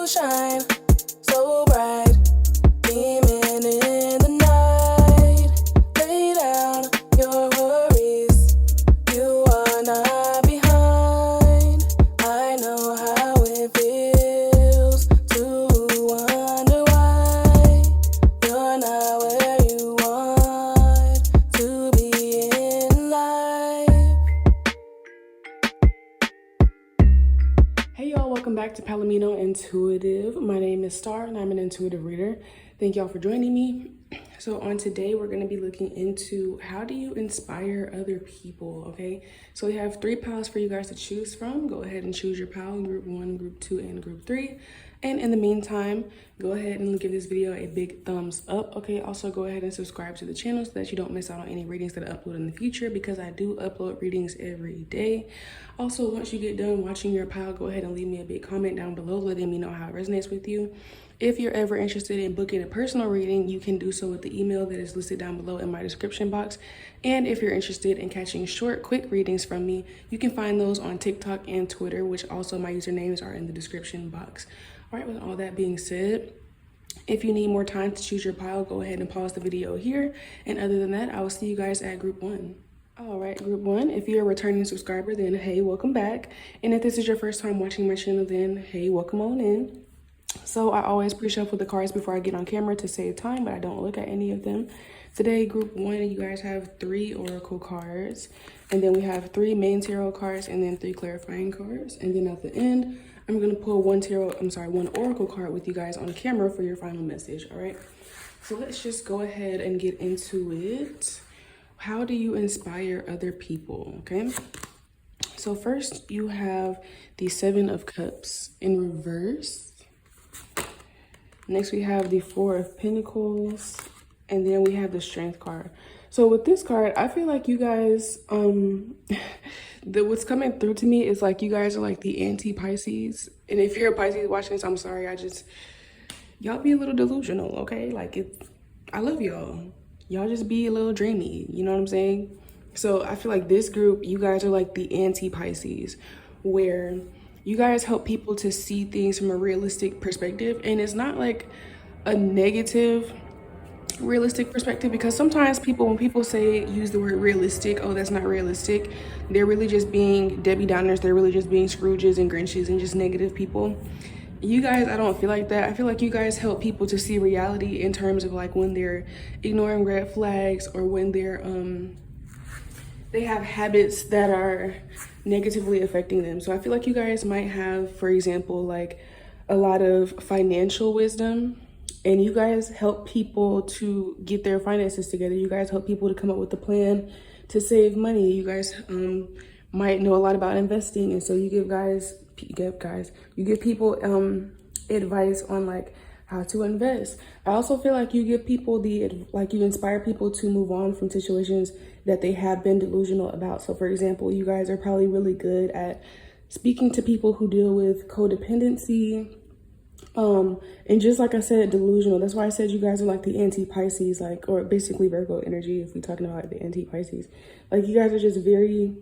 shine so bright, beaming in the night. Lay down your worries, you are not behind. I know how it feels to wonder why you're not where you want to be in life. Hey y'all, welcome back to PalominoIntuitive. My name is Star and I'm an intuitive reader. Thank y'all for joining me. So on today, we're going to be looking into how do you inspire other people, okay? So we have 3 pals for you guys to choose from. Go ahead and choose your pal, group 1, group 2, and group 3. And in the meantime, go ahead and give this video a big thumbs up, okay? Also, go ahead and subscribe to the channel so that you don't miss out on any readings that I upload in the future, because I do upload readings every day. Also, once you get done watching your pile, go ahead and leave me a big comment down below letting me know how it resonates with you. If you're ever interested in booking a personal reading, you can do so with the email that is listed down below in my description box. And if you're interested in catching short, quick readings from me, you can find those on TikTok and Twitter, which also my usernames are in the description box. All right, with all that being said, if you need more time to choose your pile, go ahead and pause the video here. And other than that, I will see you guys at group 1. All right, group 1, if you're a returning subscriber, then hey, welcome back. And if this is your first time watching my channel, then hey, welcome on in. So I always pre-shuffle the cards before I get on camera to save time, but I don't look at any of them. Today, group 1, you guys have 3 oracle cards, and then we have 3 main tarot cards, and then 3 clarifying cards. And then at the end, I'm gonna pull one oracle card with you guys on camera for your final message, all right? So let's just go ahead and get into it. How do you inspire other people, okay? So first you have the 7 of Cups in reverse. Next we have the 4 of Pentacles, and then we have the Strength card. So with this card, I feel like you guys, what's coming through to me is like you guys are like the anti-Pisces. And if you're a Pisces watching this, I'm sorry, y'all be a little delusional, okay? Like I love y'all. Y'all just be a little dreamy, you know what I'm saying? So I feel like this group, you guys are like the anti-Pisces, where you guys help people to see things from a realistic perspective. And it's not like a negative realistic perspective, because sometimes when people use the word realistic, oh, that's not realistic, they're really just being Debbie Downers, they're really just being Scrooges and Grinches and just negative people. You guys, I don't feel like that. I feel like you guys help people to see reality in terms of like when they're ignoring red flags, or when they have habits that are negatively affecting them. So I feel like you guys might have, for example, like a lot of financial wisdom, and you guys help people to get their finances together. You guys help people to come up with a plan to save money. You guys might know a lot about investing, and so you give people advice on like how to invest. I also feel like you give people you inspire people to move on from situations that they have been delusional about. So for example, you guys are probably really good at speaking to people who deal with codependency, and just like I said, delusional. That's why I said you guys are like the anti-Pisces, or basically Virgo energy if we're talking about the anti-Pisces. Like you guys are just very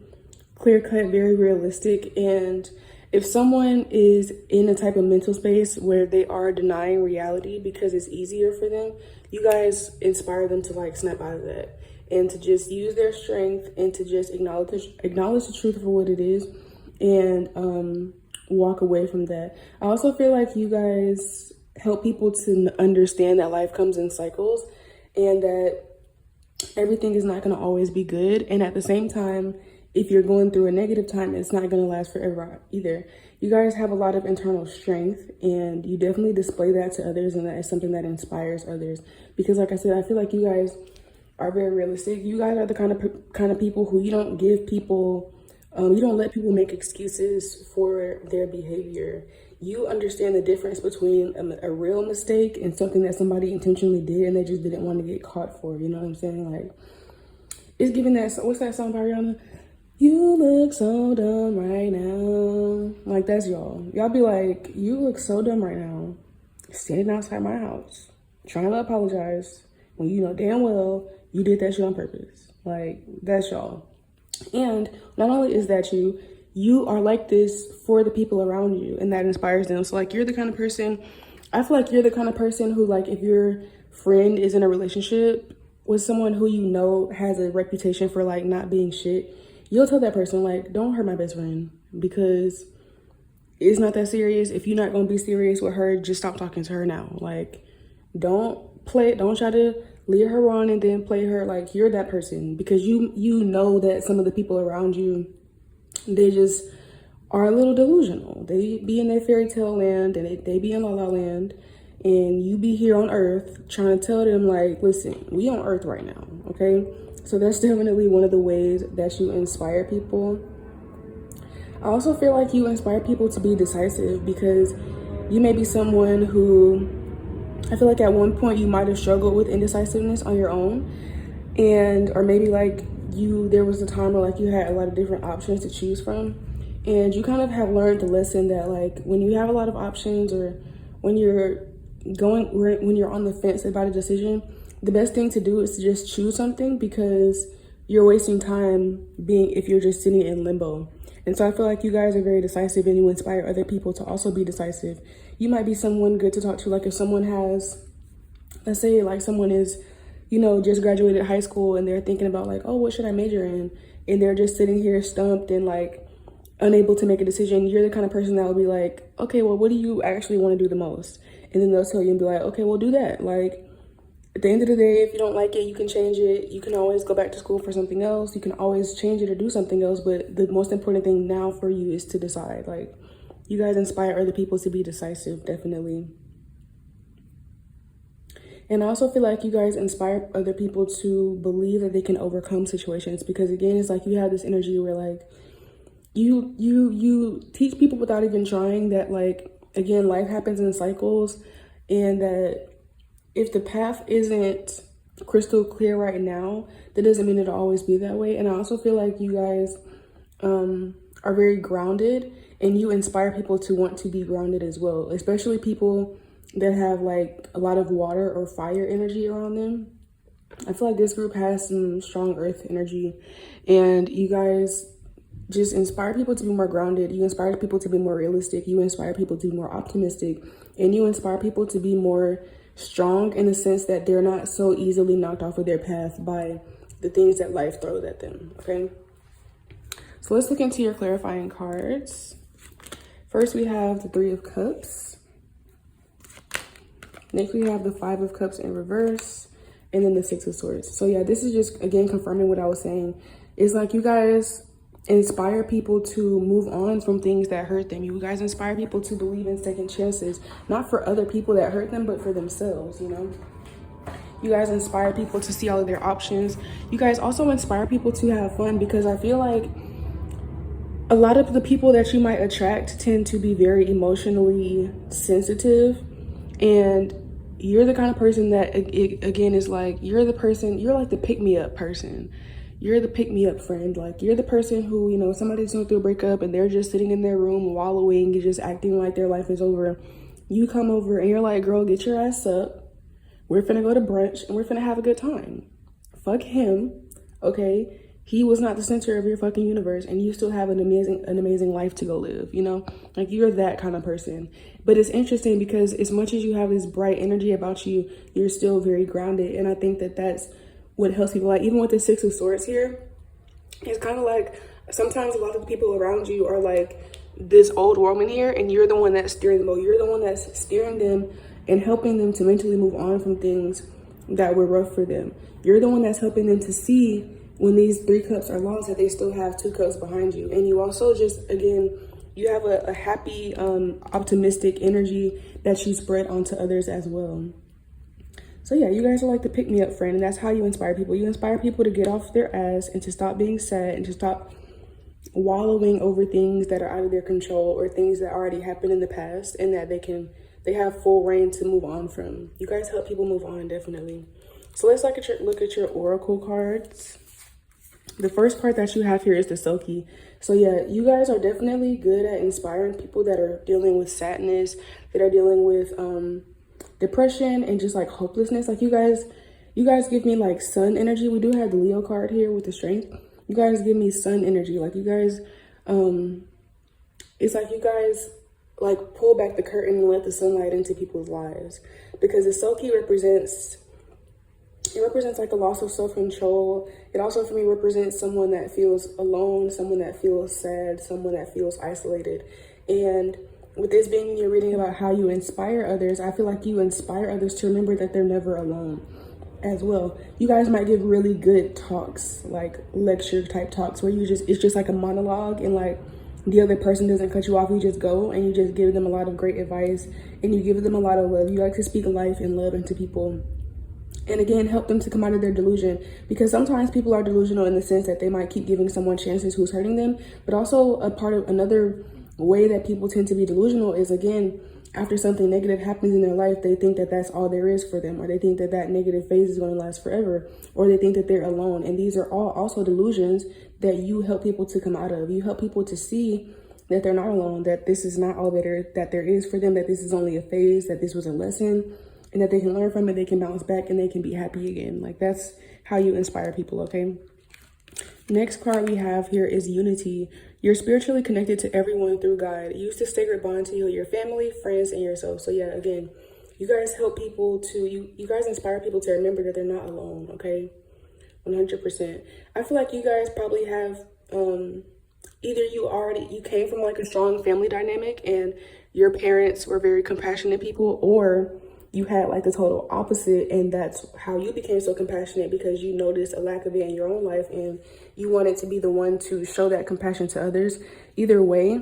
clear-cut, very realistic. And if someone is in a type of mental space where they are denying reality because it's easier for them, you guys inspire them to like snap out of that and to just use their strength and to just acknowledge the truth for what it is, and walk away from that. I also feel like you guys help people to understand that life comes in cycles and that everything is not going to always be good. And at the same time, if you're going through a negative time, it's not going to last forever either. You guys have a lot of internal strength, and you definitely display that to others, and that is something that inspires others. Because like I said, I feel like you guys are very realistic. You guys are the kind of people who you don't give people, you don't let people make excuses for their behavior. You understand the difference between a real mistake and something that somebody intentionally did and they just didn't want to get caught for. You know what I'm saying? Like, it's giving that, what's that song by Rihanna? You look so dumb right now. Like, that's y'all. Y'all be like, you look so dumb right now, standing outside my house, trying to apologize when you know damn well you did that shit on purpose. Like, that's y'all. And not only is that you you are like this for the people around you, and that inspires them. So like, you're the kind of person, I feel like you're the kind of person who, like, if your friend is in a relationship with someone who you know has a reputation for like not being shit, you'll tell that person like, don't hurt my best friend, because it's not that serious. If you're not gonna be serious with her, just stop talking to her now. Like, don't try to lead her on and then play her like you're that person, because you know that some of the people around you, they just are a little delusional. They be in their fairy tale land, and they be in la la land, and you be here on earth trying to tell them like, listen, we on earth right now, okay? So that's definitely one of the ways that you inspire people. I also feel like you inspire people to be decisive, because you may be someone who, I feel like at one point you might have struggled with indecisiveness on your own, and or maybe like there was a time where like you had a lot of different options to choose from, and you kind of have learned the lesson that like when you have a lot of options, or when you're on the fence about a decision, the best thing to do is to just choose something, because you're wasting time if you're just sitting in limbo. And so I feel like you guys are very decisive, and you inspire other people to also be decisive. You might be someone good to talk to. Like if someone has, let's say like someone is, just graduated high school, and they're thinking about like, oh, what should I major in? And they're just sitting here stumped and like unable to make a decision. You're the kind of person that will be like, okay, well, what do you actually want to do the most? And then they'll tell you and be like, okay, well, do that. Like, at the end of the day, if you don't like it, you can change it. You can always go back to school for something else. You can always change it or do something else. But the most important thing now for you is to decide. Like, you guys inspire other people to be decisive, definitely. And I also feel like you guys inspire other people to believe that they can overcome situations, because again, it's like you have this energy where like you teach people without even trying that, like, again, life happens in cycles, and that if the path isn't crystal clear right now, that doesn't mean it'll always be that way. And I also feel like you guys are very grounded, and you inspire people to want to be grounded as well, especially people that have like a lot of water or fire energy around them. I feel like this group has some strong earth energy, and you guys just inspire people to be more grounded. You inspire people to be more realistic. You inspire people to be more optimistic, and you inspire people to be more strong in the sense that they're not so easily knocked off of their path by the things that life throws at them, okay? So let's look into your clarifying cards. First, we have the Three of Cups. Next, we have the Five of Cups in reverse, and then the Six of Swords. So yeah, this is just, again, confirming what I was saying. It's like you guys inspire people to move on from things that hurt them. You guys inspire people to believe in second chances, not for other people that hurt them, but for themselves, You guys inspire people to see all of their options. You guys also inspire people to have fun, because I feel like a lot of the people that you might attract tend to be very emotionally sensitive, and you're the kind of person that, again, is like, you're like the pick-me-up person. You're the pick-me-up friend. Like, you're the person who, somebody's going through a breakup and they're just sitting in their room wallowing and just acting like their life is over. You come over and you're like, girl, get your ass up. We're finna go to brunch and we're finna have a good time. Fuck him, okay? He was not the center of your fucking universe, and you still have an amazing life to go live, Like, you're that kind of person. But it's interesting because as much as you have this bright energy about you, you're still very grounded. And I think that that's what helps people. Like, even with the Six of Swords here, it's kind of like sometimes a lot of the people around you are like this old woman here, and you're the one that's steering them. You're the one that's steering them and helping them to mentally move on from things that were rough for them. You're the one that's helping them to see when these three cups are lost, that they still have two cups behind you. And you also just, again, you have a happy, optimistic energy that you spread onto others as well. So yeah, you guys are like the pick-me-up friend, and that's how you inspire people. You inspire people to get off their ass and to stop being sad and to stop wallowing over things that are out of their control or things that already happened in the past, and that they have full reign to move on from. You guys help people move on, definitely. So let's look at your oracle cards. The first card that you have here is the Soki. So yeah, you guys are definitely good at inspiring people that are dealing with sadness, that are dealing with depression and just like hopelessness. Like, you guys give me like sun energy. We do have the Leo card here with the Strength. You guys give me sun energy. Like, you guys It's like you guys like pull back the curtain and let the sunlight into people's lives, because the Soki represents, it represents like a loss of self-control. It also for me represents someone that feels alone, someone that feels sad, someone that feels isolated. And with this being your reading about how you inspire others, I feel like you inspire others to remember that they're never alone as well. You guys might give really good talks, like lecture type talks, where you just, it's just like a monologue, and like the other person doesn't cut you off. You just go and you just give them a lot of great advice, and you give them a lot of love. You like to speak life and love into people, and again help them to come out of their delusion, because sometimes people are delusional in the sense that they might keep giving someone chances who's hurting them. But also a part of another way that people tend to be delusional is, again, after something negative happens in their life, they think that that's all there is for them, or they think that that negative phase is going to last forever, or they think that they're alone. And these are all also delusions that you help people to come out of. You help people to see that they're not alone, that this is not all that there is for them, that this is only a phase, that this was a lesson, and that they can learn from it, they can bounce back, and they can be happy again. Like, that's how you inspire people, okay? Next card we have here is unity. You're spiritually connected to everyone through God. Use this sacred bond to heal your family, friends, and yourself. So yeah, again, you guys help people to, you guys inspire people to remember that they're not alone, okay? 100%. I feel like you guys probably have, either you came from like a strong family dynamic and your parents were very compassionate people, or you had like the total opposite, and that's how you became so compassionate, because you noticed a lack of it in your own life and you wanted to be the one to show that compassion to others. Either way,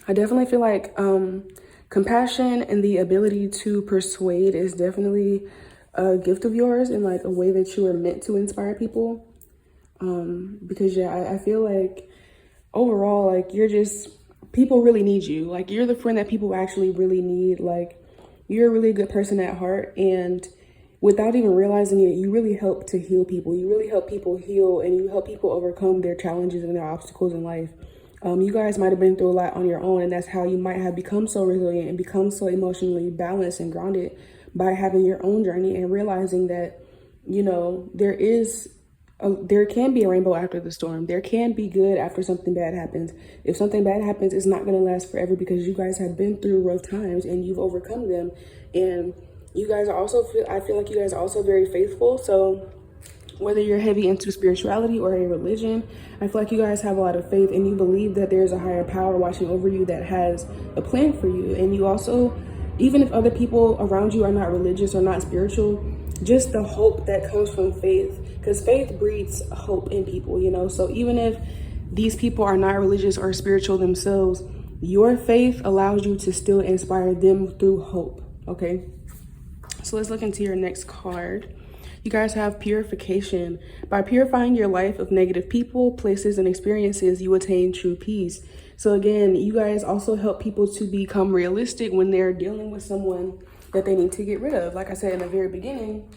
I definitely feel like compassion and the ability to persuade is definitely a gift of yours, and like a way that you are meant to inspire people. Because yeah, I feel like overall, like you're just, people really need you. Like, you're the friend that people actually really need. Like, you're a really good person at heart, and without even realizing it, you really help to heal people. You really help people heal, and you help people overcome their challenges and their obstacles in life. You guys might have been through a lot on your own, and that's how you might have become so resilient and become so emotionally balanced and grounded, by having your own journey and realizing that, you know, there can be a rainbow after the storm. There can be good after something bad happens. If something bad happens, it's not going to last forever, because you guys have been through rough times and you've overcome them. And you guys are also, I feel like you guys are also very faithful. So whether you're heavy into spirituality or a religion, I feel like you guys have a lot of faith, and you believe that there's a higher power watching over you that has a plan for you. And you also, even if other people around you are not religious or not spiritual, just the hope that comes from faith, because faith breeds hope in people, you know? So even if these people are not religious or spiritual themselves, your faith allows you to still inspire them through hope, okay? So let's look into your next card. You guys have purification. By purifying your life of negative people, places, and experiences, you attain true peace. So again, you guys also help people to become realistic when they're dealing with someone that they need to get rid of. Like I said in the very beginning,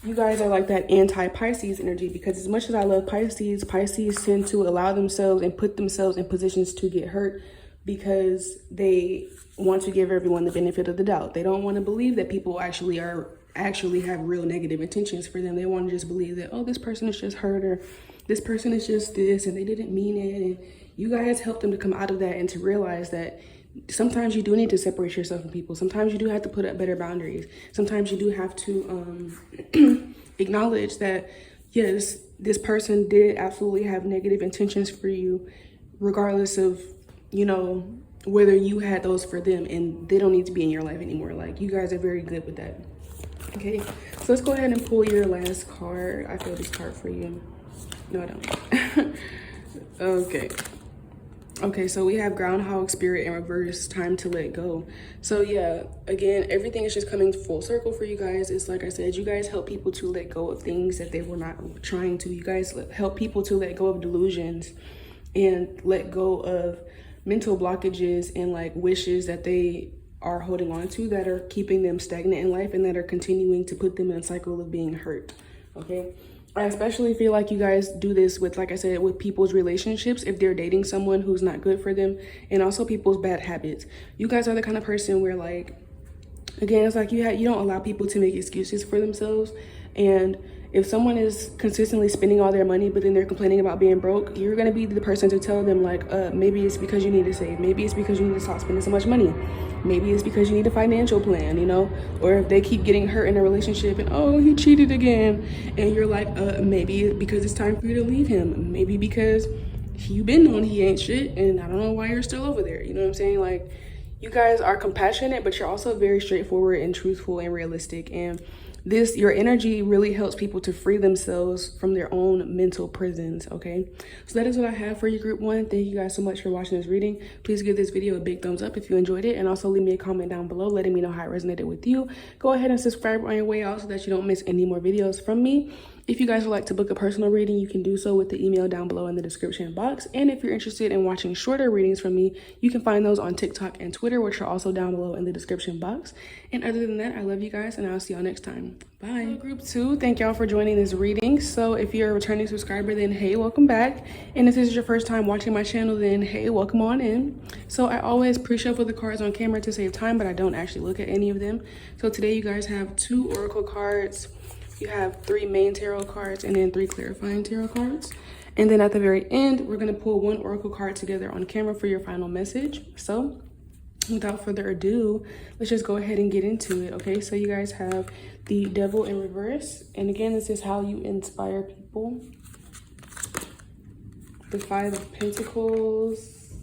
you guys are like that anti-Pisces energy, because as much as I love Pisces, Pisces tend to allow themselves and put themselves in positions to get hurt, because they want to give everyone the benefit of the doubt. They don't want to believe that people actually have real negative intentions for them. They want to just believe that, oh, this person is just hurt, or this person is just this, and they didn't mean it. And you guys help them to come out of that and to realize that sometimes you do need to separate yourself from people. Sometimes you do have to put up better boundaries. Sometimes you do have to acknowledge that, yes, this person did absolutely have negative intentions for you, regardless of, you know, whether you had those for them, and they don't need to be in your life anymore. Like, you guys are very good with that. Okay, so let's go ahead and pull your last card. I feel this card for you. No, I don't. Okay, so we have groundhog spirit in reverse, time to let go. So yeah, again, everything is just coming full circle for you guys. It's like I said, you guys help people to let go of things that they were not trying to. You guys help people to let go of delusions and let go of mental blockages and like wishes that they are holding on to, that are keeping them stagnant in life and that are continuing to put them in a cycle of being hurt. Okay, I especially feel like you guys do this with, like I said, with people's relationships, if they're dating someone who's not good for them, and also people's bad habits. You guys are the kind of person where, like, again, it's like you don't allow people to make excuses for themselves. And if someone is consistently spending all their money, but then they're complaining about being broke, you're gonna be the person to tell them like, maybe it's because you need to save. Maybe it's because you need to stop spending so much money. Maybe it's because you need a financial plan, you know? Or if they keep getting hurt in a relationship and, oh, he cheated again. And you're like, maybe because it's time for you to leave him. Maybe because you been knowing he ain't shit and I don't know why you're still over there. You know what I'm saying? Like, you guys are compassionate, but you're also very straightforward and truthful and realistic. And your energy really helps people to free themselves from their own mental prisons, okay? So that is what I have for you, group one. Thank you guys so much for watching this reading. Please give this video a big thumbs up if you enjoyed it, and also leave me a comment down below letting me know how it resonated with you. Go ahead and subscribe on your way out so that you don't miss any more videos from me. If you guys would like to book a personal reading, you can do so with the email down below in the description box. And if you're interested in watching shorter readings from me, you can find those on TikTok and Twitter, which are also down below in the description box. And other than that, I love you guys and I'll see y'all next time. Bye. Hello, group two, thank y'all for joining this reading. So if you're a returning subscriber, then hey, welcome back. And if this is your first time watching my channel, then hey, welcome on in. So I always pre-shuffle the cards on camera to save time, but I don't actually look at any of them. So today you guys have 2 oracle cards. You have 3 main tarot cards and then 3 clarifying tarot cards. And then at the very end, we're going to pull 1 oracle card together on camera for your final message. So without further ado, let's just go ahead and get into it, okay? So you guys have the Devil in reverse. And again, this is how you inspire people. The 5 of Pentacles.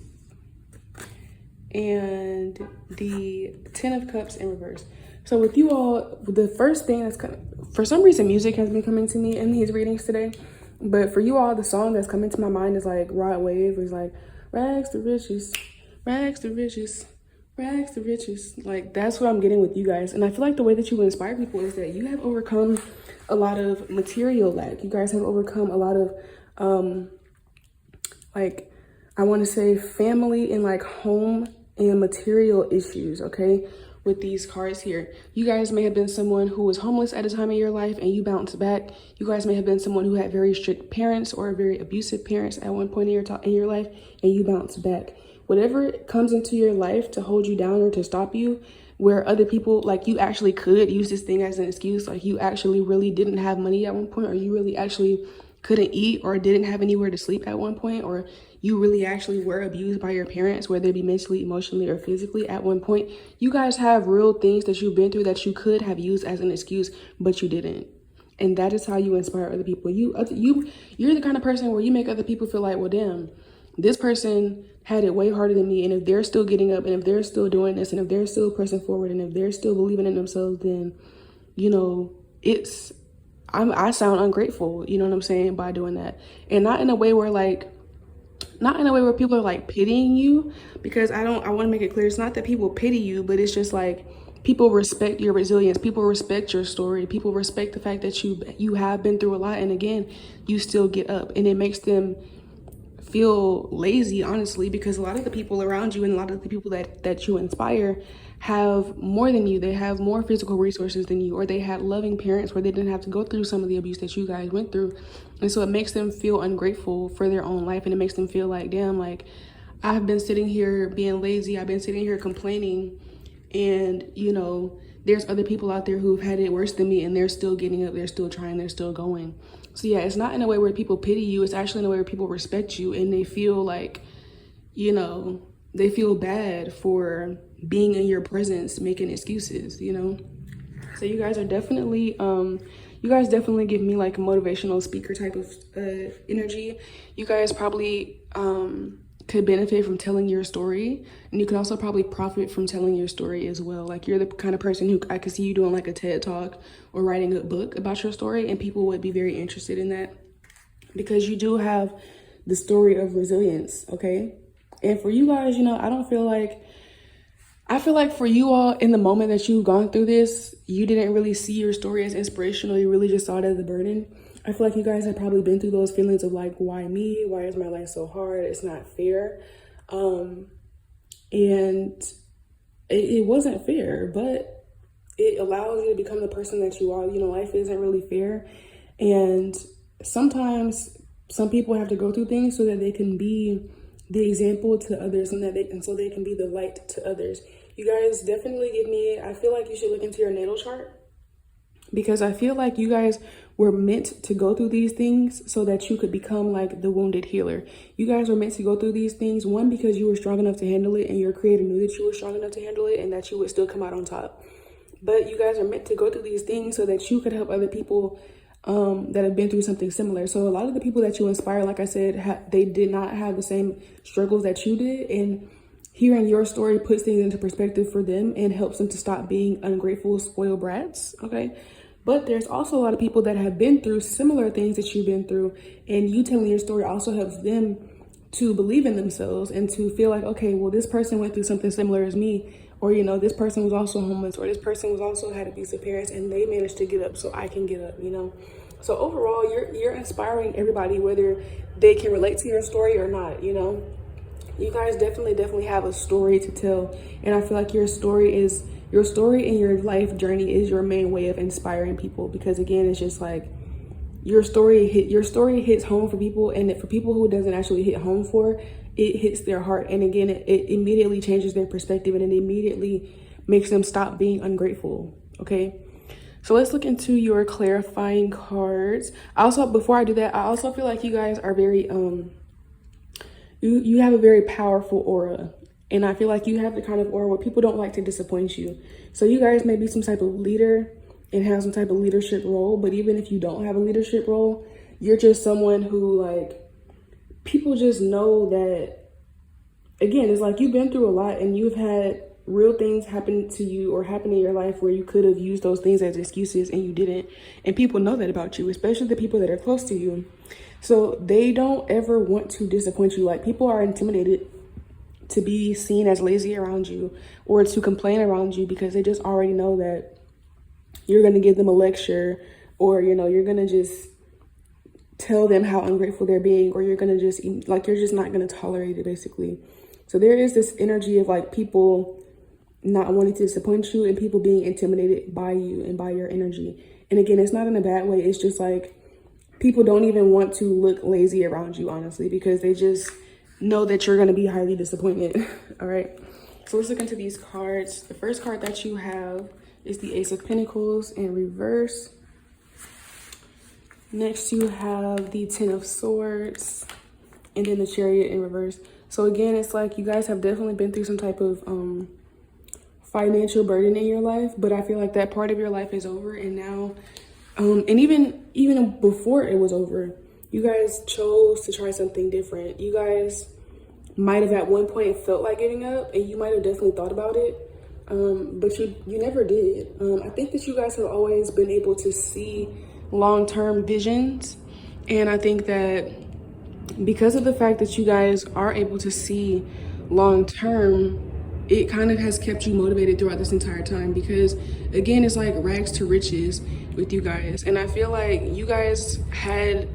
And the 10 of Cups in reverse. So with you all, the first thing that's for some reason, music has been coming to me in these readings today. But for you all, the song that's coming to my mind is like Rod Wave. It's like, rags to riches, rags to riches, rags to riches. Like, that's what I'm getting with you guys. And I feel like the way that you inspire people is that you have overcome a lot of material lack. You guys have overcome a lot of, like, I want to say family and like home and material issues, okay? With these cards here, you guys may have been someone who was homeless at a time in your life and you bounced back. You guys may have been someone who had very strict parents or very abusive parents at one point in your life and you bounced back. Whatever comes into your life to hold you down or to stop you, where other people, like, you actually could use this thing as an excuse, like you actually really didn't have money at one point, or you really actually couldn't eat or didn't have anywhere to sleep at one point, or you really actually were abused by your parents, whether it be mentally, emotionally, or physically at one point. You guys have real things that you've been through that you could have used as an excuse, but you didn't. And that is how you inspire other people. You're the kind of person where you make other people feel like, well, damn, this person had it way harder than me. And if they're still getting up, and if they're still doing this, and if they're still pressing forward, and if they're still believing in themselves, then, you know, I sound ungrateful, you know what I'm saying, by doing that. And not in a way where people are like pitying you, because I want to make it clear, it's not that people pity you, but it's just like people respect your resilience, people respect your story, people respect the fact that you have been through a lot, and again, you still get up. And it makes them feel lazy, honestly, because a lot of the people around you and a lot of the people that you inspire have more than you. They have more physical resources than you, or they had loving parents where they didn't have to go through some of the abuse that you guys went through. And so it makes them feel ungrateful for their own life, and it makes them feel like, damn, like, I've been sitting here being lazy, I've been sitting here complaining, and, you know, there's other people out there who've had it worse than me, and they're still getting up, they're still trying, they're still going. So yeah, it's not in a way where people pity you, it's actually in a way where people respect you, and they feel like, you know, they feel bad for being in your presence, making excuses, you know? So you guys are definitely, you guys definitely give me like a motivational speaker type of energy. You guys probably could benefit from telling your story, and you can also probably profit from telling your story as well. Like, you're the kind of person who I could see you doing like a TED Talk or writing a book about your story, and people would be very interested in that because you do have the story of resilience, okay? And for you guys, you know, I feel like for you all, in the moment that you've gone through this, you didn't really see your story as inspirational. You really just saw it as a burden. I feel like you guys have probably been through those feelings of like, why me? Why is my life so hard? It's not fair. And it wasn't fair, but it allows you to become the person that you are. You know, life isn't really fair. And sometimes some people have to go through things so that they can be the example to others, and so they can be the light to others. You guys definitely give me, I feel like you should look into your natal chart, because I feel like you guys were meant to go through these things so that you could become like the wounded healer. You guys were meant to go through these things, one, because you were strong enough to handle it and your creator knew that you were strong enough to handle it and that you would still come out on top. But you guys are meant to go through these things so that you could help other people that have been through something similar. So a lot of the people that you inspire, like I said, they did not have the same struggles that you did. And hearing your story puts things into perspective for them and helps them to stop being ungrateful, spoiled brats, okay? But there's also a lot of people that have been through similar things that you've been through, and you telling your story also helps them to believe in themselves and to feel like, okay, well, this person went through something similar as me, or, you know, this person was also homeless, or this person was also had abusive parents and they managed to get up so I can get up, you know? So overall, you're inspiring everybody, whether they can relate to your story or not, you know? You guys definitely have a story to tell, and I feel like your story and your life journey is your main way of inspiring people, because again, it's just like your story hits home for people, and for people who it doesn't actually hit home for, it hits their heart, and again, it immediately changes their perspective, and it immediately makes them stop being ungrateful. Okay, so let's look into your clarifying cards. Also, before I do that, I also feel like you guys are very you have a very powerful aura. And I feel like you have the kind of aura where people don't like to disappoint you. So you guys may be some type of leader and have some type of leadership role. But even if you don't have a leadership role, you're just someone who, like, people just know that, again, it's like you've been through a lot and you've had real things happen to you or happen in your life where you could have used those things as excuses and you didn't. And people know that about you, especially the people that are close to you. So they don't ever want to disappoint you. Like, people are intimidated to be seen as lazy around you or to complain around you because they just already know that you're going to give them a lecture, or, you know, you're going to just tell them how ungrateful they're being, or you're going to just, like, you're just not going to tolerate it, basically. So there is this energy of, like, people not wanting to disappoint you and people being intimidated by you and by your energy. And again, it's not in a bad way. It's just like people don't even want to look lazy around you, honestly, because they just know that you're going to be highly disappointed. All right, so let's look into these cards. The first card that you have is the Ace of Pentacles in reverse. Next you have the Ten of Swords, and then the Chariot in reverse. So again, it's like you guys have definitely been through some type of financial burden in your life, but I feel like that part of your life is over, and now and even before it was over, you guys chose to try something different. You guys might have at one point felt like giving up, and you might have definitely thought about it, but you never did. I think that you guys have always been able to see long-term visions, and I think that because of the fact that you guys are able to see long-term, it kind of has kept you motivated throughout this entire time, because again, it's like rags to riches with you guys. And I feel like you guys had,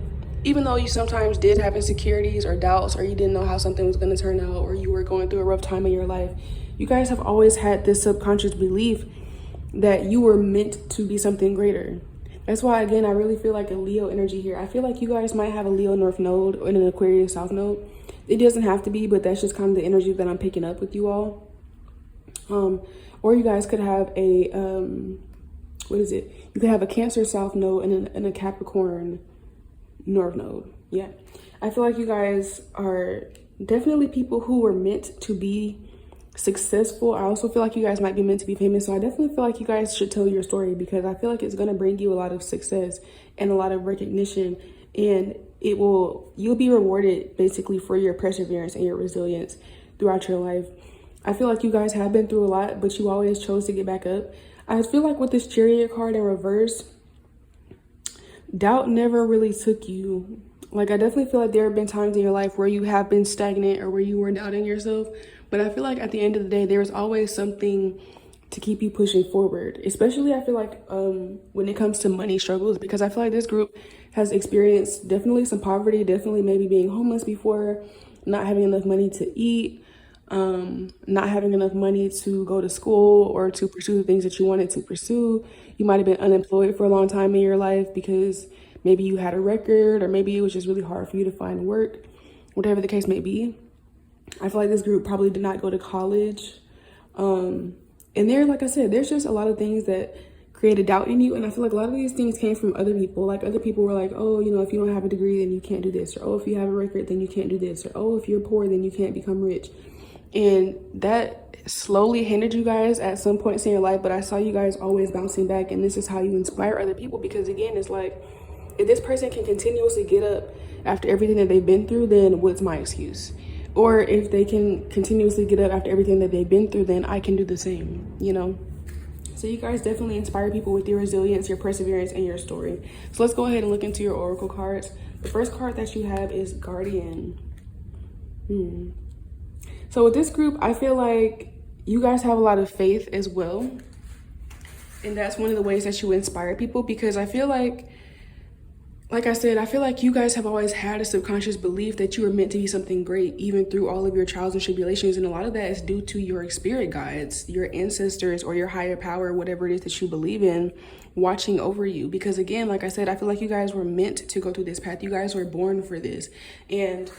even though you sometimes did have insecurities or doubts, or you didn't know how something was going to turn out, or you were going through a rough time in your life, you guys have always had this subconscious belief that you were meant to be something greater. That's why, again, I really feel like a Leo energy here. I feel like you guys might have a Leo North Node and an Aquarius South Node. It doesn't have to be, but that's just kind of the energy that I'm picking up with you all. Or you guys could have a, you could have a Cancer South Node and a Capricorn North Node. Yeah. I feel like you guys are definitely people who were meant to be successful. I also feel like you guys might be meant to be famous. So I definitely feel like you guys should tell your story, because I feel like it's going to bring you a lot of success and a lot of recognition, and you'll be rewarded basically for your perseverance and your resilience throughout your life. I feel like you guys have been through a lot, but you always chose to get back up. I feel like with this Chariot card in reverse, doubt never really took you. Like, I definitely feel like there have been times in your life where you have been stagnant or where you were doubting yourself. But I feel like at the end of the day, there's always something to keep you pushing forward. Especially, I feel like when it comes to money struggles, because I feel like this group has experienced definitely some poverty, definitely maybe being homeless before, not having enough money to eat, not having enough money to go to school or to pursue the things that you wanted to pursue. You might have been unemployed for a long time in your life because maybe you had a record, or maybe it was just really hard for you to find work, whatever the case may be. I feel like this group probably did not go to college. And there, like I said, there's just a lot of things that create a doubt in you. And I feel like a lot of these things came from other people. Like other people were like, oh, you know, if you don't have a degree, then you can't do this. Or, oh, if you have a record, then you can't do this. Or, oh, if you're poor, then you can't become rich. And that slowly hindered you guys at some points in your life. But I saw you guys always bouncing back. And this is how you inspire other people. Because again, it's like, if this person can continuously get up after everything that they've been through, then what's my excuse? Or if they can continuously get up after everything that they've been through, then I can do the same, you know? So you guys definitely inspire people with your resilience, your perseverance, and your story. So let's go ahead and look into your oracle cards. The first card that you have is Guardian. So with this group, I feel like you guys have a lot of faith as well. And that's one of the ways that you inspire people, because I feel like I said, I feel like you guys have always had a subconscious belief that you were meant to be something great, even through all of your trials and tribulations. And a lot of that is due to your spirit guides, your ancestors, or your higher power, whatever it is that you believe in, watching over you. Because again, like I said, I feel like you guys were meant to go through this path. You guys were born for this. And,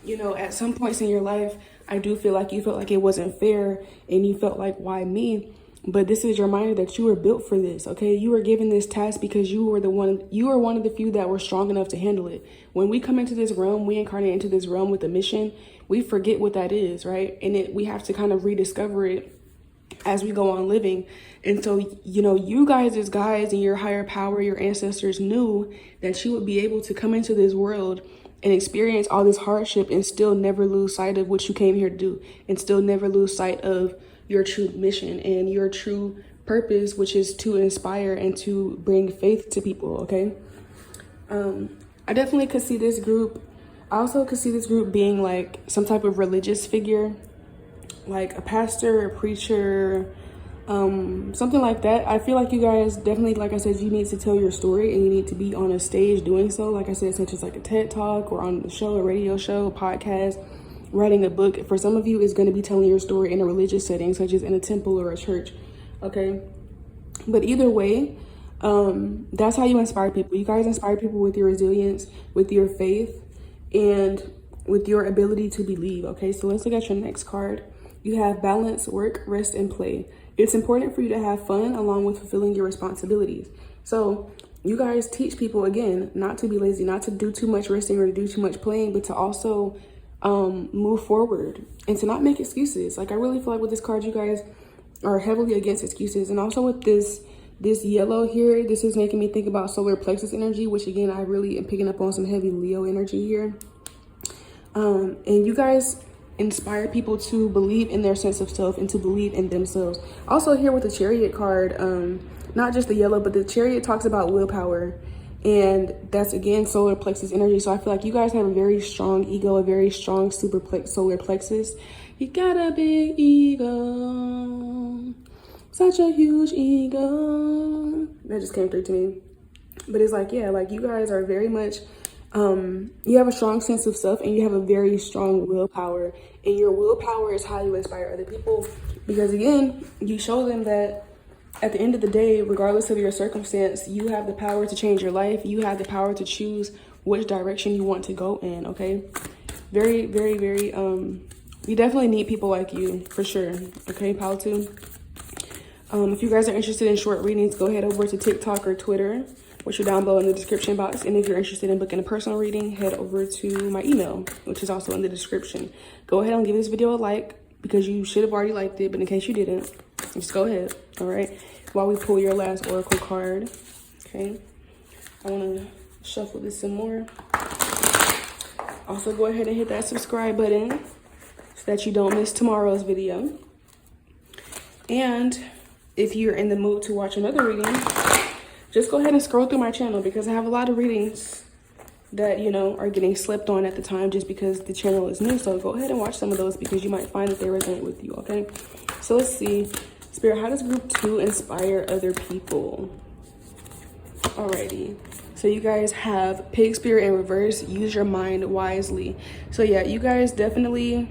you know, at some points in your life, I do feel like you felt like it wasn't fair and you felt like, why me? But this is your reminder that you were built for this, okay? You were given this task because you were one of the few that were strong enough to handle it. When we come into this realm, we incarnate into this realm with a mission, we forget what that is, right? And we have to kind of rediscover it as we go on living. And so, you know, you guys as guides and your higher power, your ancestors knew that you would be able to come into this world and experience all this hardship and still never lose sight of what you came here to do, and still never lose sight of your true mission and your true purpose, which is to inspire and to bring faith to people, okay? I definitely could see this group. I also could see this group being like some type of religious figure, like a pastor, a preacher, something like that. I feel like you guys definitely, like I said, you need to tell your story and you need to be on a stage doing so. Like I said, such as like a TED Talk or on the show, a radio show, a podcast, writing a book. For some of you, is going to be telling your story in a religious setting, such as in a temple or a church, okay? But either way, that's how you inspire people. You guys inspire people with your resilience, with your faith, and with your ability to believe, okay? So let's look at your next card. You have balance, work, rest, and play. It's important for you to have fun along with fulfilling your responsibilities. So you guys teach people, again, not to be lazy, not to do too much resting or to do too much playing, but to also move forward and to not make excuses. Like I really feel like with this card, you guys are heavily against excuses. And also with this yellow here, this is making me think about solar plexus energy, which again, I really am picking up on some heavy Leo energy here. And you guys inspire people to believe in their sense of self and to believe in themselves. Also here with the Chariot card, not just the yellow, but the Chariot talks about willpower. And that's, again, solar plexus energy. So I feel like you guys have a very strong ego, a very strong solar plexus. You got a big ego, such a huge ego. That just came through to me. But it's like, yeah, like you guys are very much, you have a strong sense of self and you have a very strong willpower. And your willpower is how you inspire other people. Because again, you show them that at the end of the day, regardless of your circumstance, you have the power to change your life. You have the power to choose which direction you want to go in, okay? Very, very, very, you definitely need people like you, for sure, okay, Pal 2? If you guys are interested in short readings, go ahead over to TikTok or Twitter, which are down below in the description box. And if you're interested in booking a personal reading, head over to my email, which is also in the description. Go ahead and give this video a like, because you should have already liked it, but in case you didn't, just go ahead, all right? While we pull your last oracle card, okay? I want to shuffle this some more. Also, go ahead and hit that subscribe button so that you don't miss tomorrow's video. And if you're in the mood to watch another reading, just go ahead and scroll through my channel, because I have a lot of readings that, you know, are getting slept on at the time just because the channel is new. So go ahead and watch some of those, because you might find that they resonate with you, okay? So let's see. Spirit, how does group 2 inspire other people? Alrighty. So you guys have Pig Spirit in reverse. Use your mind wisely. So yeah, you guys definitely,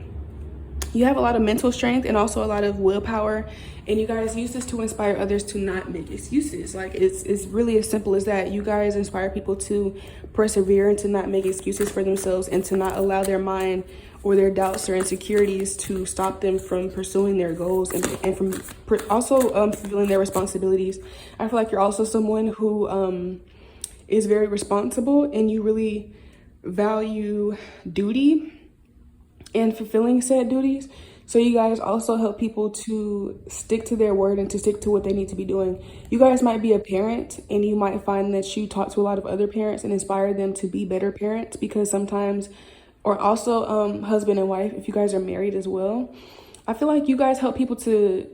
you have a lot of mental strength and also a lot of willpower. And you guys use this to inspire others to not make excuses. Like it's really as simple as that. You guys inspire people to persevere and to not make excuses for themselves and to not allow their mind or their doubts or insecurities to stop them from pursuing their goals and from also fulfilling their responsibilities. I feel like you're also someone who is very responsible, and you really value duty and fulfilling said duties. So you guys also help people to stick to their word and to stick to what they need to be doing. You guys might be a parent, and you might find that you talk to a lot of other parents and inspire them to be better parents, because sometimes, or also husband and wife, if you guys are married as well, I feel like you guys help people to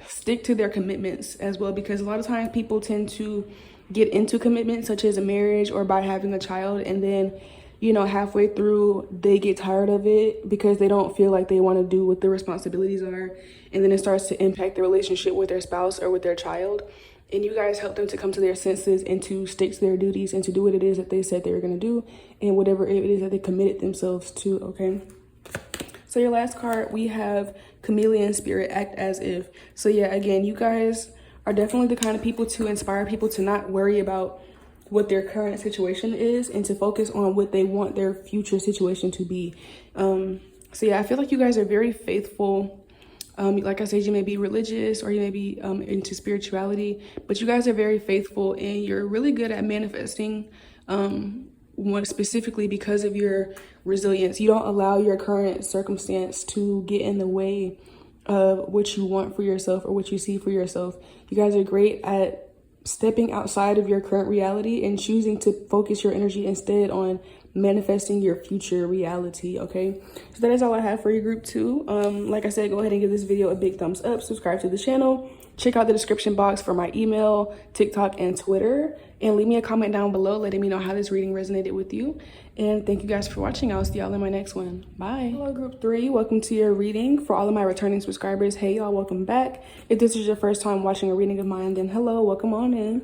stick to their commitments as well, because a lot of times people tend to get into commitments such as a marriage or by having a child, and then, you know, halfway through they get tired of it because they don't feel like they want to do what the responsibilities are, and then it starts to impact their relationship with their spouse or with their child. And you guys help them to come to their senses and to stick to their duties and to do what it is that they said they were going to do, and whatever it is that they committed themselves to, okay? So your last card, we have Chameleon Spirit, Act As If. So yeah, again, you guys are definitely the kind of people to inspire people to not worry about what their current situation is and to focus on what they want their future situation to be. So yeah, I feel like you guys are very faithful. Like I said, you may be religious or you may be into spirituality, but you guys are very faithful, and you're really good at manifesting, more specifically because of your resilience. You don't allow your current circumstance to get in the way of what you want for yourself or what you see for yourself. You guys are great at stepping outside of your current reality and choosing to focus your energy instead on manifesting your future reality, okay? So that is all I have for you, group 2. Like I said, go ahead and give this video a big thumbs up, subscribe to the channel, check out the description box for my email, TikTok, and Twitter, and leave me a comment down below letting me know how this reading resonated with you. And thank you guys for watching. I'll see y'all in my next one. Bye. Hello, group 3. Welcome to your reading. For all of my returning subscribers, hey y'all, welcome back. If this is your first time watching a reading of mine, then hello, welcome on in.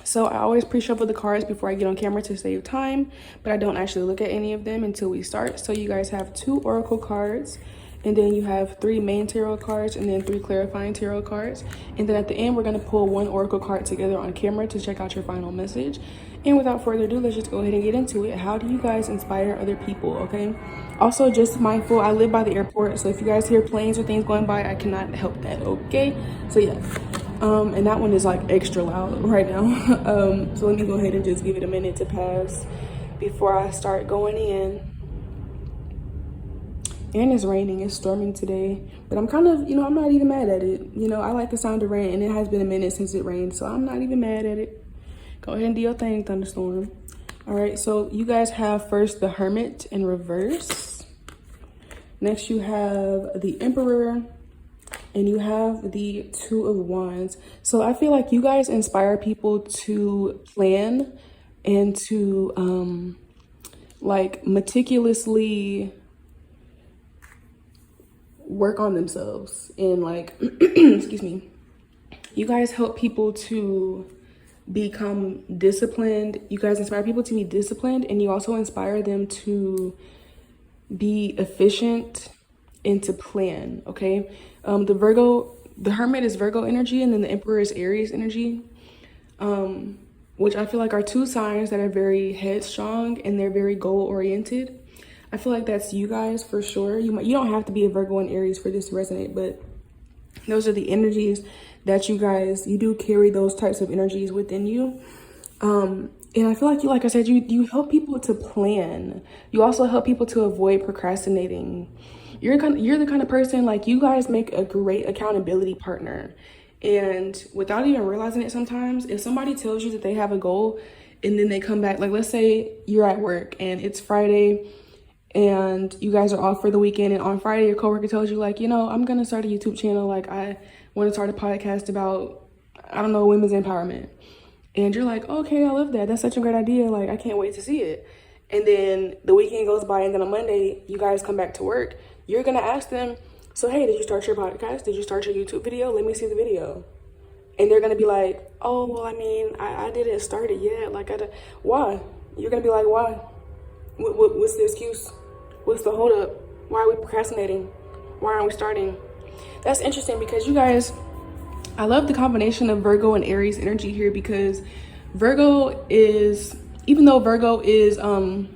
So I always pre-shuffle the cards before I get on camera to save time, but I don't actually look at any of them until we start. So you guys have 2 oracle cards, and then you have 3 main tarot cards, and then 3 clarifying tarot cards. And then at the end, we're going to pull 1 oracle card together on camera to check out your final message. And without further ado, let's just go ahead and get into it. How do you guys inspire other people, okay? Also, just mindful, I live by the airport, so if you guys hear planes or things going by, I cannot help that, okay? So yeah, and that one is like extra loud right now. So let me go ahead and just give it a minute to pass before I start going in. And it's raining, it's storming today, but I'm kind of, you know, I'm not even mad at it. You know, I like the sound of rain, and it has been a minute since it rained, so I'm not even mad at it. Go ahead and do your thing, thunderstorm. All right, so you guys have first the Hermit in reverse. Next you have the Emperor, and you have the 2 of Wands. So I feel like you guys inspire people to plan and to like meticulously work on themselves, and like excuse me, you guys help people to become disciplined. You guys inspire people to be disciplined, and you also inspire them to be efficient and to plan, okay? The Hermit is Virgo energy, and then the Emperor is Aries energy, which I feel like are 2 signs that are very headstrong and they're very goal oriented. I feel like that's you guys for sure. You don't have to be a Virgo and Aries for this to resonate, but those are the energies that you do carry those types of energies within you. And I feel like like I said, you help people to plan. You also help people to avoid procrastinating. You're the kind of person, like, you guys make a great accountability partner. And without even realizing it, sometimes if somebody tells you that they have a goal and then they come back, like let's say you're at work and it's Friday and you guys are off for the weekend, and on Friday your coworker tells you, like, you know, I'm gonna start a YouTube channel, like I want to start a podcast about, I don't know, women's empowerment. And you're like, okay, I love that, that's such a great idea, like I can't wait to see it. And then the weekend goes by, and then on Monday you guys come back to work. You're gonna ask them, so hey, did you start your podcast? Did you start your YouTube video? Let me see the video. And they're gonna be like, oh, well, I mean, I didn't start it yet, like why? You're gonna be like, why? What's the excuse? What's the hold up? Why are we procrastinating? Why aren't we starting? That's interesting, because you guys, I love the combination of Virgo and Aries energy here, because Virgo is, even though Virgo is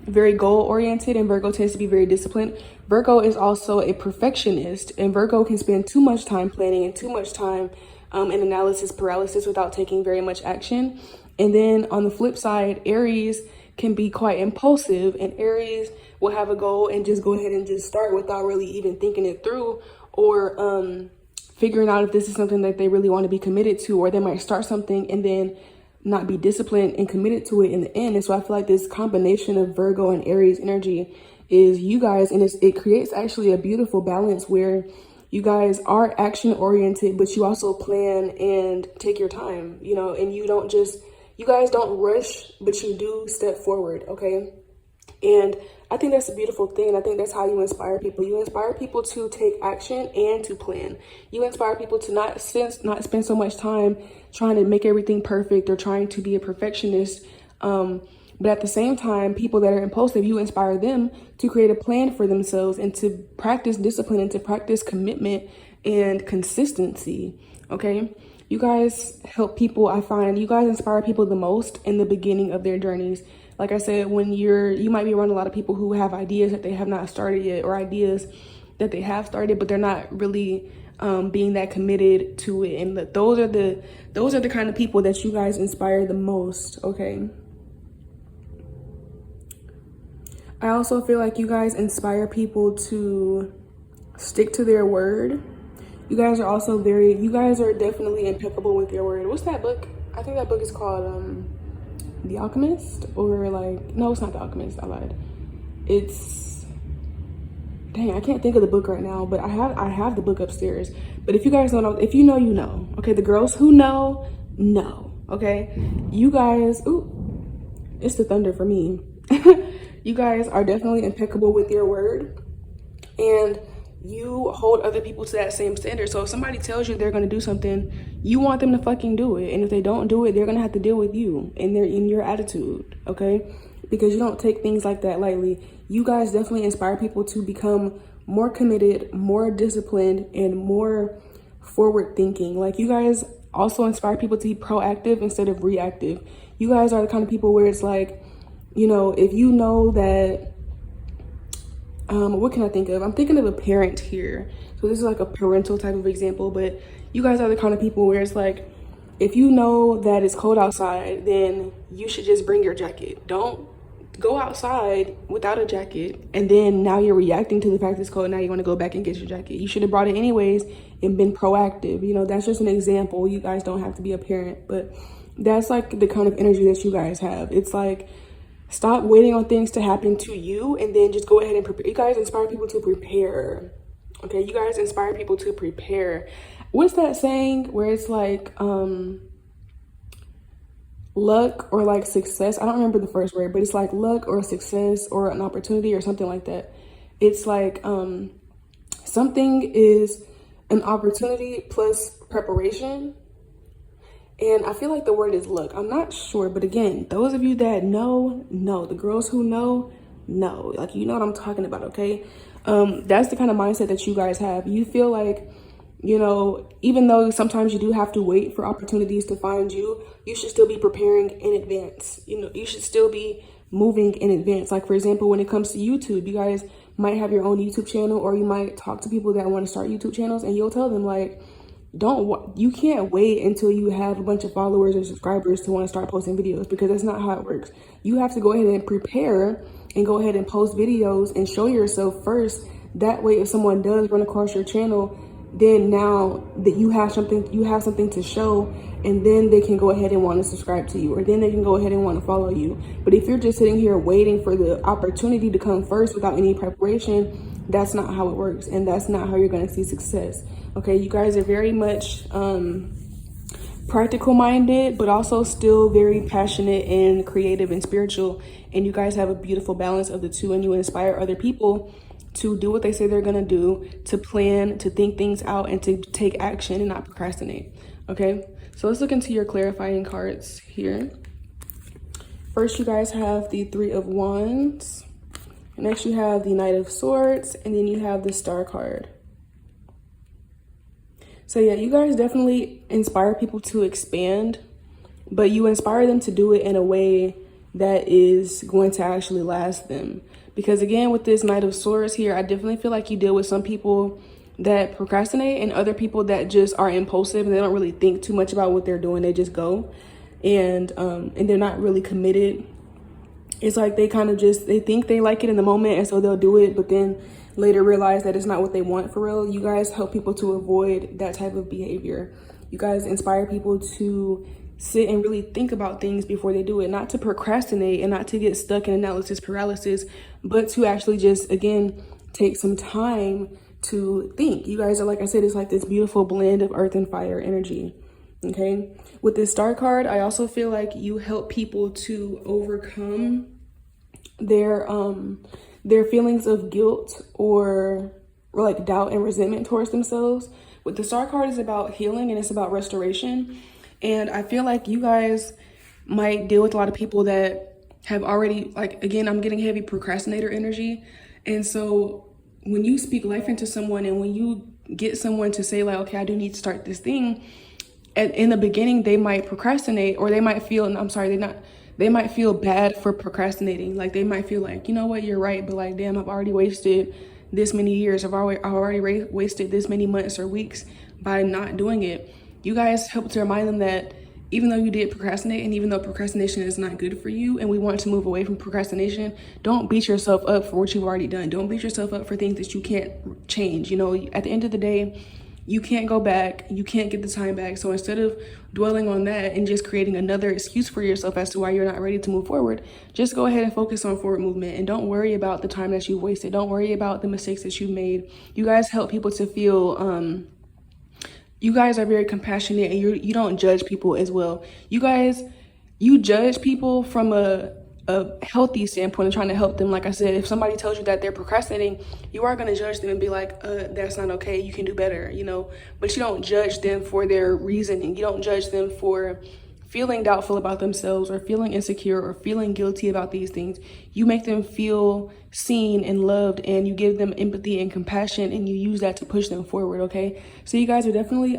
very goal oriented and Virgo tends to be very disciplined, Virgo is also a perfectionist, and Virgo can spend too much time planning and too much time in analysis paralysis without taking very much action. And then on the flip side, Aries can be quite impulsive, and Aries will have a goal and just go ahead and just start without really even thinking it through, or figuring out if this is something that they really want to be committed to, or they might start something and then not be disciplined and committed to it in the end. And so I feel like this combination of Virgo and Aries energy is you guys, and it creates actually a beautiful balance where you guys are action oriented, but you also plan and take your time, you know, and you guys don't rush, but you do step forward, okay? And I think that's a beautiful thing. And I think that's how you inspire people. You inspire people to take action and to plan. You inspire people to not spend so much time trying to make everything perfect or trying to be a perfectionist. But at the same time, people that are impulsive, you inspire them to create a plan for themselves and to practice discipline and to practice commitment and consistency, okay? You guys help people. I find you guys inspire people the most in the beginning of their journeys. Like I said, when you might be around a lot of people who have ideas that they have not started yet, or ideas that they have started, but they're not really being that committed to it. And those are the kind of people that you guys inspire the most, okay? I also feel like you guys inspire people to stick to their word. You guys are definitely impeccable with your word. What's that book? I think that book is called The Alchemist, or no, it's not The Alchemist, I lied. It's, dang, I can't think of the book right now, but I have the book upstairs. But if you guys don't know, if you know, you know, okay? The girls who know, okay? You guys, ooh, it's the thunder for me. You guys are definitely impeccable with your word, and you hold other people to that same standard. So if somebody tells you they're going to do something, you want them to fucking do it. And if they don't do it, they're going to have to deal with you and in your attitude, okay? Because you don't take things like that lightly. You guys definitely inspire people to become more committed, more disciplined, and more forward thinking. Like, you guys also inspire people to be proactive instead of reactive. You guys are the kind of people where it's like, you know, if you know that, what can I think of? I'm thinking of a parent here. So this is like a parental type of example, but you guys are the kind of people where it's like, if you know that it's cold outside, then you should just bring your jacket. Don't go outside without a jacket, and then now you're reacting to the fact it's cold. Now you want to go back and get your jacket. You should have brought it anyways and been proactive. You know, that's just an example. You guys don't have to be a parent, but that's like the kind of energy that you guys have. It's like, stop waiting on things to happen to you and then just go ahead and prepare. You guys inspire people to prepare. Okay, you guys inspire people to prepare. What's that saying where it's like luck or like success? I don't remember the first word, but it's like luck or success or an opportunity or something like that. It's like something is an opportunity plus preparation. And I feel like the word is luck. I'm not sure, but again, those of you that know. The girls who know, like, you know what I'm talking about, okay? That's the kind of mindset that you guys have. You feel like, you know, even though sometimes you do have to wait for opportunities to find you, you should still be preparing in advance. You know, you should still be moving in advance. Like, for example, when it comes to YouTube, you guys might have your own YouTube channel, or you might talk to people that want to start YouTube channels, and you'll tell them, like, you can't wait until you have a bunch of followers or subscribers to want to start posting videos, because that's not how it works. You have to go ahead and prepare and go ahead and post videos and show yourself first. That way, if someone does run across your channel, then now that you have something to show, and then they can go ahead and want to subscribe to you, or then they can go ahead and want to follow you. But if you're just sitting here waiting for the opportunity to come first without any preparation, that's not how it works, and that's not how you're going to see success. Okay, you guys are very much practical minded, but also still very passionate and creative and spiritual, and you guys have a beautiful balance of the two, and you inspire other people to do what they say they're gonna do, to plan, to think things out, and to take action and not procrastinate. Okay, so let's look into your clarifying cards here. First, you guys have the Three of Wands. Next, you have the Knight of Swords, and then you have the Star card. So yeah, you guys definitely inspire people to expand, but you inspire them to do it in a way that is going to actually last them. Because again, with this Knight of Swords here, I definitely feel like you deal with some people that procrastinate and other people that just are impulsive and they don't really think too much about what they're doing. They just go and they're not really committed. It's like they kind of just, they think they like it in the moment and so they'll do it, but then later realize that it's not what they want for real. You guys help people to avoid that type of behavior. You guys inspire people to sit and really think about things before they do it, not to procrastinate and not to get stuck in analysis paralysis, but to actually just, again, take some time to think. You guys are, like I said, it's like this beautiful blend of earth and fire energy. Okay, with this star card, I also feel like you help people to overcome their feelings of guilt or like doubt and resentment towards themselves. With the star card, is about healing and it's about restoration. And I feel like you guys might deal with a lot of people that have already, like, again, I'm getting heavy procrastinator energy. And so when you speak life into someone and when you get someone to say like, okay, I do need to start this thing, in the beginning, they might procrastinate, or they might feel, they might feel bad for procrastinating. Like they might feel like, you know what, you're right, but like, damn, I've already wasted this many years. I've already wasted this many months or weeks by not doing it. You guys help to remind them that even though you did procrastinate, and even though procrastination is not good for you and we want to move away from procrastination, don't beat yourself up for what you've already done. Don't beat yourself up for things that you can't change. You know, at the end of the day, you can't go back, you can't get the time back. So instead of dwelling on that and just creating another excuse for yourself as to why you're not ready to move forward, just go ahead and focus on forward movement and don't worry about the time that you've wasted. Don't worry about the mistakes that you've made. You guys help people to feel, you guys are very compassionate and you don't judge people as well. You judge people from a healthy standpoint and trying to help them. Like I said, if somebody tells you that they're procrastinating, you are going to judge them and be like, that's not okay, you can do better, you know. But you don't judge them for their reasoning. You don't judge them for feeling doubtful about themselves or feeling insecure or feeling guilty about these things. You make them feel seen and loved, and you give them empathy and compassion, and you use that to push them forward. Okay, so you guys are definitely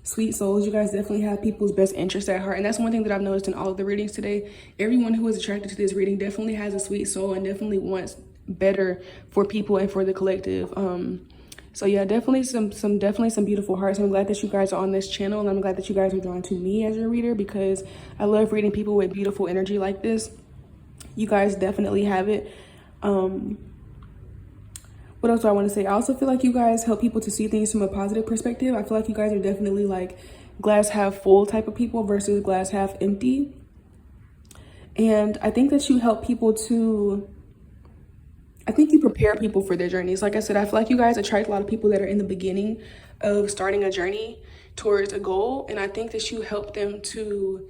sweet souls. You guys definitely have people's best interests at heart, and that's one thing that I've noticed in all of the readings today. Everyone who is attracted to this reading definitely has a sweet soul and definitely wants better for people and for the collective. So yeah, definitely some beautiful hearts. I'm glad that you guys are on this channel, and I'm glad that you guys are drawn to me as your reader, because I love reading people with beautiful energy like this. You guys definitely have it. What else do I want to say? I also feel like you guys help people to see things from a positive perspective. I feel like you guys are definitely like glass half full type of people versus glass half empty. And I think that you help people to, I think you prepare people for their journeys. Like I said, I feel like you guys attract a lot of people that are in the beginning of starting a journey towards a goal. And I think that you help them to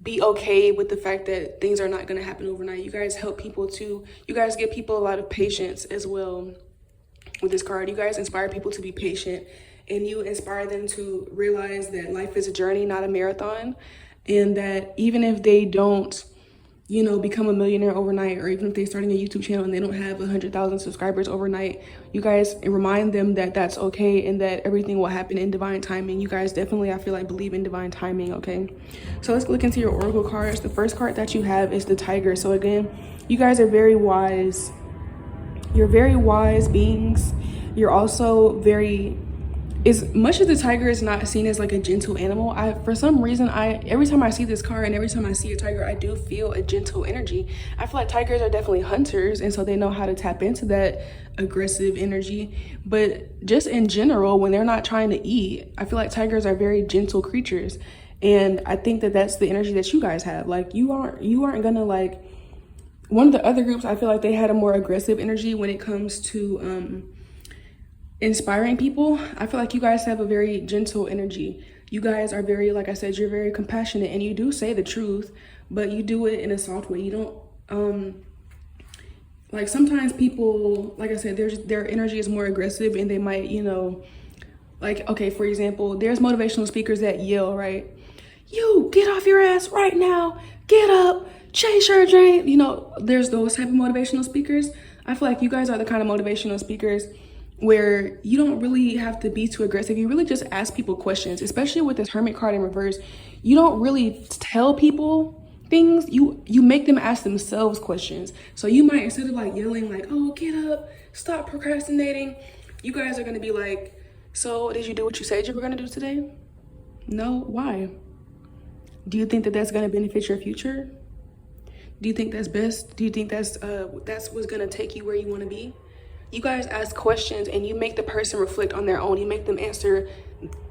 be okay with the fact that things are not going to happen overnight. You guys help people to, you guys give people a lot of patience as well. With this card, you guys inspire people to be patient, and you inspire them to realize that life is a journey, not a marathon, and that even if they don't, you know, become a millionaire overnight, or even if they're starting a YouTube channel and they don't have 100,000 subscribers overnight, you guys remind them that that's okay and that everything will happen in divine timing. You guys definitely, I feel like, believe in divine timing. Okay, so let's look into your oracle cards. The first card that you have is the Tiger. So again, you guys are very wise. You're very wise beings. You're also very, as much as the tiger is not seen as like a gentle animal, for some reason, every time I see this card and every time I see a tiger, I do feel a gentle energy. I feel like tigers are definitely hunters, and so they know how to tap into that aggressive energy. But just in general, when they're not trying to eat, I feel like tigers are very gentle creatures. And I think that that's the energy that you guys have. Like you aren't gonna like, one of the other groups, I feel like they had a more aggressive energy when it comes to inspiring people. I feel like you guys have a very gentle energy. You guys are very, like I said, you're very compassionate, and you do say the truth, but you do it in a soft way. You don't, like sometimes people, like I said, their energy is more aggressive, and they might, you know, like, okay, for example, there's motivational speakers that yell, right? You get off your ass right now, get up, chase your dream. You know, there's those type of motivational speakers. I feel like you guys are the kind of motivational speakers where you don't really have to be too aggressive. You really just ask people questions, especially with this Hermit card in reverse. You don't really tell people things, you make them ask themselves questions. So you might, instead of like yelling like, oh, get up, stop procrastinating, you guys are going to be like, so did you do what you said you were going to do today? No. Why? Do you think that that's going to benefit your future? Do you think that's best? Do you think that's what's going to take you where you want to be? You guys ask questions and you make the person reflect on their own. You make them answer,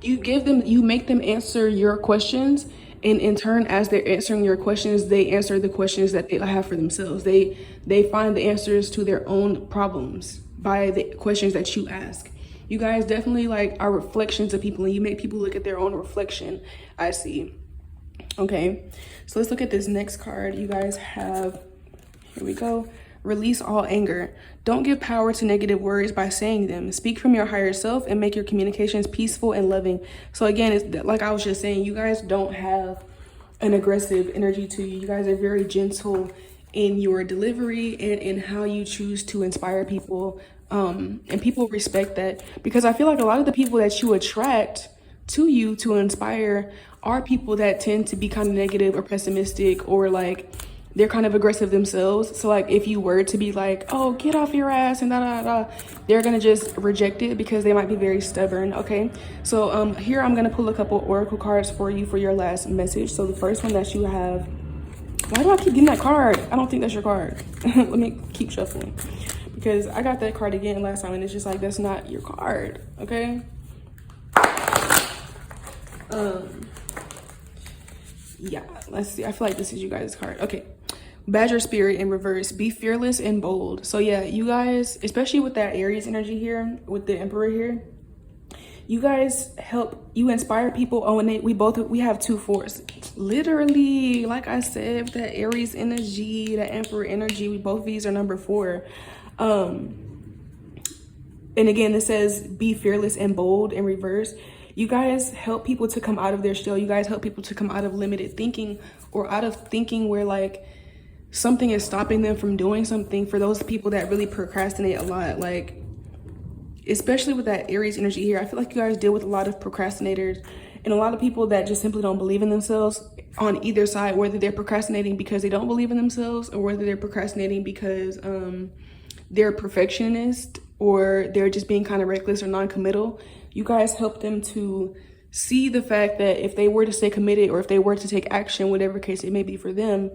you make them answer your questions. And in turn, as they're answering your questions, they answer the questions that they have for themselves. They find the answers to their own problems by the questions that you ask. You guys definitely like are reflections of people, and you make people look at their own reflection. I see. Okay, so let's look at this next card. You guys have, here we go. Release all anger. Don't give power to negative words by saying them. Speak from your higher self and make your communications peaceful and loving. So again, it's like I was just saying, you guys don't have an aggressive energy to you. You guys are very gentle in your delivery and in how you choose to inspire people. And people respect that, because I feel like a lot of the people that you attract to you to inspire are people that tend to be kind of negative or pessimistic, or like they're kind of aggressive themselves. So like if you were to be like, oh, get off your ass and da da da, they're gonna just reject it because they might be very stubborn. Okay, so here I'm gonna pull a couple oracle cards for you for your last message. So the first one that you have, why do I keep getting that card? I don't think that's your card. Let me keep shuffling, because I got that card again last time and it's just like, that's not your card. Okay. Yeah, let's see. I feel like this is you guys' card. Okay. Badger spirit in reverse. Be fearless and bold. So yeah, you guys, especially with that Aries energy here, with the Emperor here, you guys you inspire people. Oh, and we have 2 4s. Literally, like I said, with that Aries energy, that Emperor energy, both of these are number 4. And again, it says be fearless and bold in reverse. You guys help people to come out of their shell. You guys help people to come out of limited thinking, or out of thinking where like something is stopping them from doing something. For those people that really procrastinate a lot, like especially with that Aries energy here, I feel like you guys deal with a lot of procrastinators and a lot of people that just simply don't believe in themselves on either side, whether they're procrastinating because they don't believe in themselves, or whether they're procrastinating because they're a perfectionist, or they're just being kind of reckless or non-committal. You guys help them to see the fact that if they were to stay committed, or if they were to take action, whatever case it may be for them,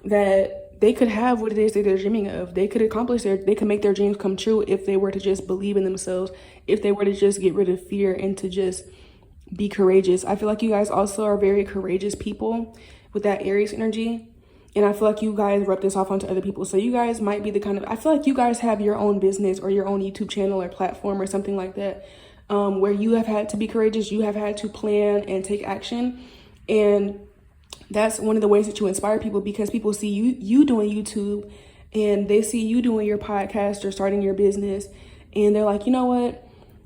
that they could have what it is that they're dreaming of. They could accomplish they could make their dreams come true if they were to just believe in themselves, if they were to just get rid of fear and to just be courageous. I feel like you guys also are very courageous people with that Aries energy. And I feel like you guys rub this off onto other people. So you guys might be the kind of, I feel like you guys have your own business or your own YouTube channel or platform or something like that, where you have had to be courageous. You have had to plan and take action. And that's one of the ways that you inspire people, because people see you doing YouTube, and they see you doing your podcast or starting your business, and they're like, you know what,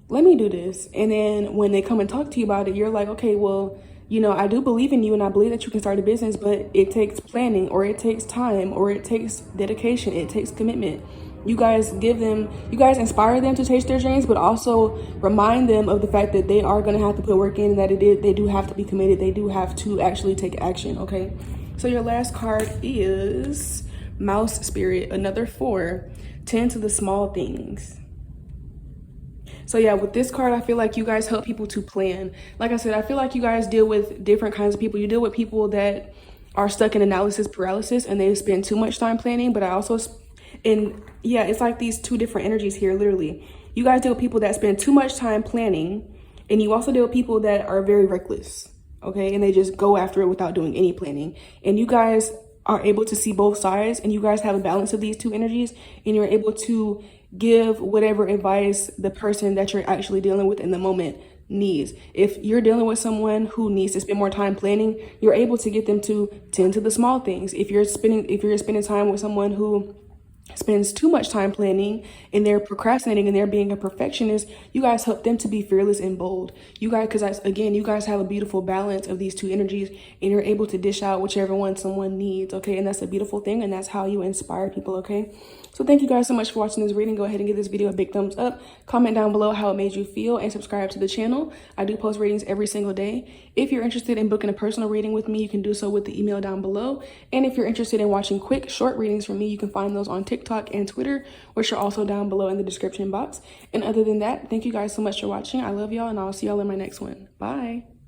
let me do this. And then when they come and talk to you about it, you're like, okay, well, you know, I do believe in you and I believe that you can start a business, but it takes planning, or it takes time, or it takes dedication, it takes commitment. You guys inspire them to chase their dreams, but also remind them of the fact that they are going to have to put work in, and that they do have to be committed. They do have to actually take action. Okay. So your last card is Mouse Spirit, another 4, tend to the small things. So yeah, with this card, I feel like you guys help people to plan. Like I said, I feel like you guys deal with different kinds of people. You deal with people that are stuck in analysis paralysis and they spend too much time planning, but yeah, it's like these 2 different energies here, literally. You guys deal with people that spend too much time planning, and you also deal with people that are very reckless, okay? And they just go after it without doing any planning. And you guys are able to see both sides, and you guys have a balance of these 2 energies, and you're able to give whatever advice the person that you're actually dealing with in the moment needs. If you're dealing with someone who needs to spend more time planning, you're able to get them to tend to the small things. If you're spending time with someone who spends too much time planning and they're procrastinating and they're being a perfectionist, you guys help them to be fearless and bold. You guys, because again, you guys have a beautiful balance of these two energies and you're able to dish out whichever one someone needs, okay? And that's a beautiful thing, and that's how you inspire people, okay? So thank you guys so much for watching this reading. Go ahead and give this video a big thumbs up. Comment down below how it made you feel and subscribe to the channel. I do post readings every single day. If you're interested in booking a personal reading with me, you can do so with the email down below. And if you're interested in watching quick, short readings from me, you can find those on TikTok and Twitter, which are also down below in the description box. And other than that, thank you guys so much for watching. I love y'all, and I'll see y'all in my next one. Bye.